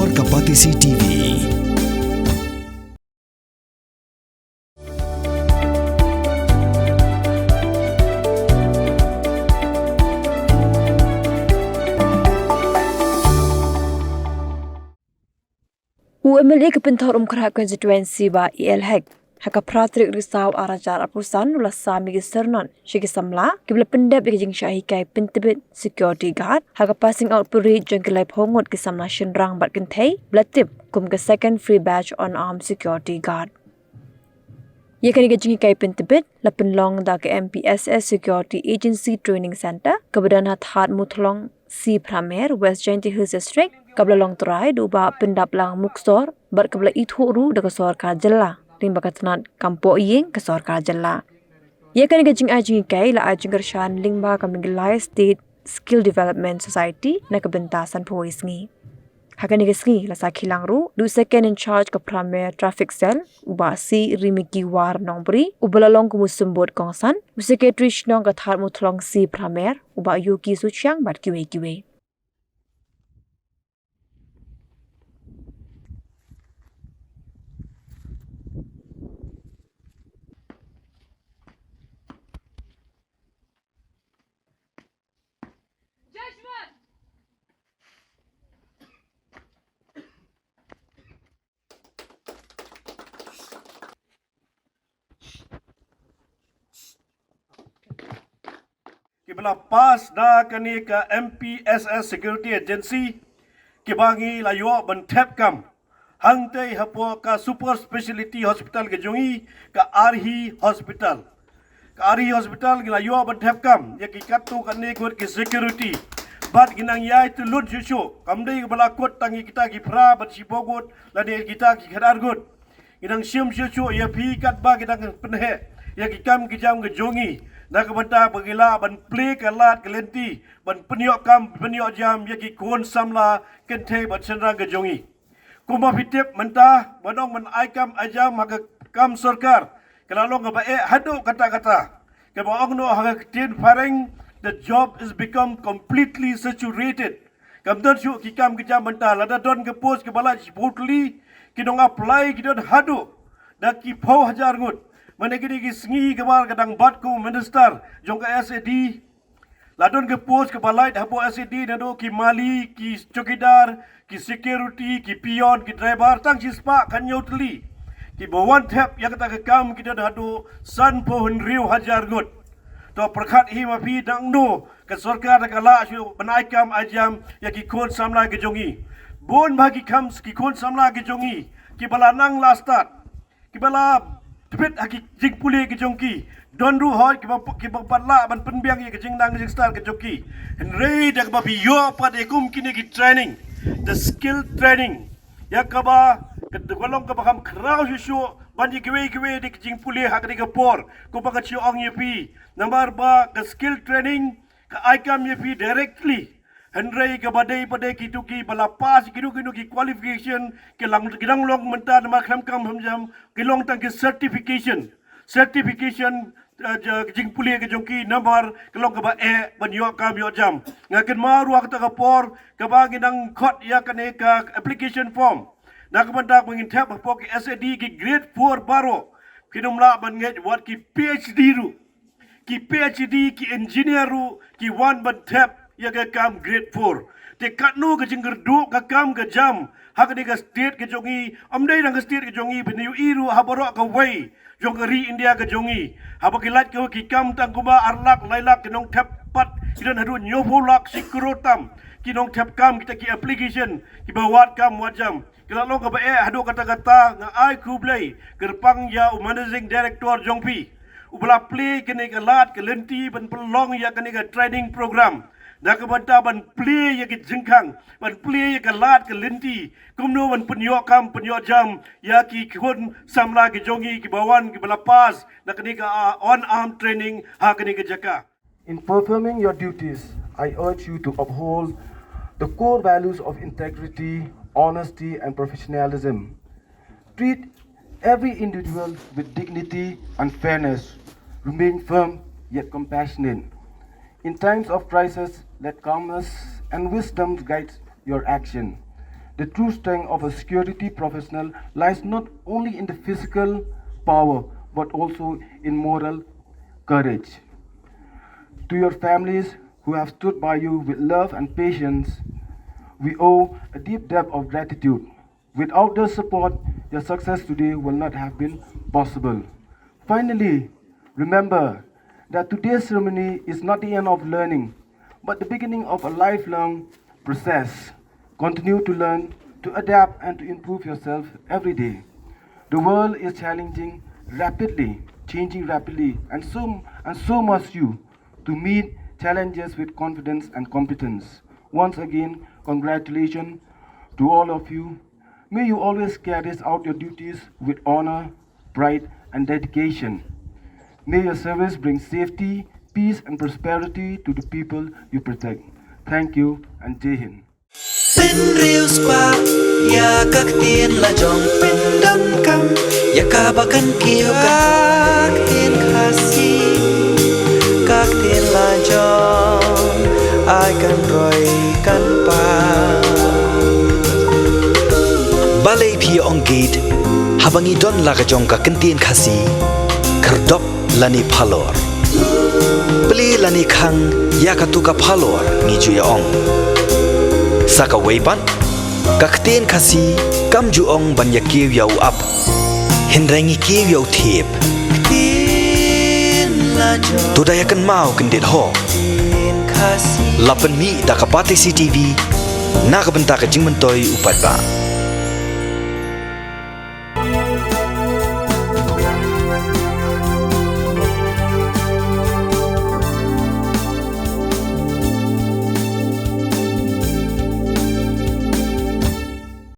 Keluarga Patisi TV. UMLA kepentar umkra konstituensi ba ILHEC haka pratrik risau arajar apusan ula sami ke Syrnot shiki Samla kibla Pyndep ke Jingshah Hikai Pyndep security guard haka passing out parade jengkelai phongot ke Samla shinrang bat kentai blatip kum ke second free batch on armed security guard. Ia kini ke Hikai Pyndep la penlong da ke MPSS Security Agency Training Center kebadan hat muthlong si Pramer West Jainti Hills District kabla long terai duba Pyndep lang muksor bar kabla ithuru da kesor kajella timba katnat kampo ying kesor kajella. Ia kini ke Hikai la Jingshah lingba kamingilai State Skill Development Society na kebentasan poisngi. Hakani kesngi la sakilang ru du second in charge ke Pramer traffic cell uba si rimiki war nongbri ubala long kumusumbot kongsan secretary nong kathat muthlong si Pramer uba yuki suchang bat kiwe. Kibla pas da kani ka MPSS Security Agency kibangi layo ban tap kam hangte hapo ka super specialty hospital ke jongi ka RH hospital layo ban tap kam ya ki katu kani gut ki security bat ginang yai tu lut jusho kamdei bala kot tangi kita ki pra bat sibogot la de kita ki khadar gut ginang siam jusho ya pi kat ba ginang penhe ya ki kam ki jam ke jongi nak benta bagila ban play kalat kelenti ban penyok kam penyok jam yaki kon samla kente ban senra ke jongi kuma fitip mentah banong man aikam ajam maka kam sarkar kalau ke bae hadu kata-kata ke baong no haga tin faring the job is become completely saturated kam don syu ki kam ke jam mentah lada don ke post ke bala putli ki dong apply ki don hadu dak ki pau hajar ngut mana kini ki sengi kemar kadang bat ku minister jong ke SAD ladon ke post ke balai hapo SAD nado ki mali ki chokidar ki security ki pion ki driver tang si spa kan yotli ki bawan tap ya kata ke kam kita dado san pohon riu hajar gut to perkhat hi ma pi dang no ke sarkar da kala syu banai kam ajam ya ki kon samla ke jongi bon bagi kam ki kon samla ke jongi ki balanang lastat ki bala tepet haki jing pulih ke jongki don ru hoi ki patla ban penbiang ke jing nang jing star ke jongki henrei dak ba biyo pat ekum kini ki training the skill training ya kaba ke golong ke bakam krau shu ban ji kewe dik jing pulih hak dik por ko ba ka ong yepi number ba ke skill training ke aikam yepi directly henrei ke badai pada ki balapas ki qualification ke lang gidang long menta nama kam hamjam ke long tang ke certification jing puli ke jongki number ke long ke ba ban yo kam yo jam ngaken maru ak ta por ke ba gidang khot ya kane ka application form nak benda mengin tap pok SAD ki grade 4 baro kinumla ban nge wat ki PhD ki engineer ru ki one ban tap ya ke kam grade 4 te katnu ke jingger du ke kam ke jam hak ni ke state ke jongi amdai dang ke state ke jongi benu iru habaro ke wei jongri India ke jongi habakilat ke ki kam tang kuba arlak lailak ke nong tap pat kidan hadu nyovolak sikrotam ki nong tap kam kita ki application ki bawat kam wajam kalau ke bae hadu kata-kata ngai kublai gerpang ya managing director jongpi ubla play kene ke lat ke lenti ban pelong ya kene ke training program nak banta ban play ya ke jingkang ban play ya ke lat ke lenti kumno ban penyok kam penyok jam ya ki khon samla ke jongi ki bawan ki balapas nak ni ka on arm training ha ke ni ke jaka. In performing your duties, I urge you to uphold the core values of integrity, honesty and professionalism. Treat every individual with dignity and fairness. Remain firm yet compassionate. In times of crisis, let calmness and wisdom guide your action. The true strength of a security professional lies not only in the physical power but also in moral courage. To your families who have stood by you with love and patience, we owe a deep debt of gratitude. Without their support, your success today will not have been possible. Finally, remember that today's ceremony is not the end of learning, but the beginning of a lifelong process. Continue to learn, to adapt, and to improve yourself every day. The world is changing rapidly, and so must you to meet challenges with confidence and competence. Once again, congratulations to all of you. May you always carry out your duties with honor, pride, and dedication. May your service bring safety, peace, and prosperity to the people you protect. Thank you and Jai Hind. Pin riu spa ya các tiên là dòng pin đâm cam ya cả ba căn kiêu các tiên khasi các tiên là dòng ai căn rồi căn pa balai phi ong gate habangi don la ka jong ka kan tiên khasi khardop lani phalor pli lani khang ya ka tu ka phalor ni chu ya ong Saka weipan, kakten kasi kam juong ban ya kiw yaw up, hinrangi kiw yaw tip. Tudayakan mau kendit ho. Lapan mi da kapati CTV, nakabenta ka jingmantoy upat ba.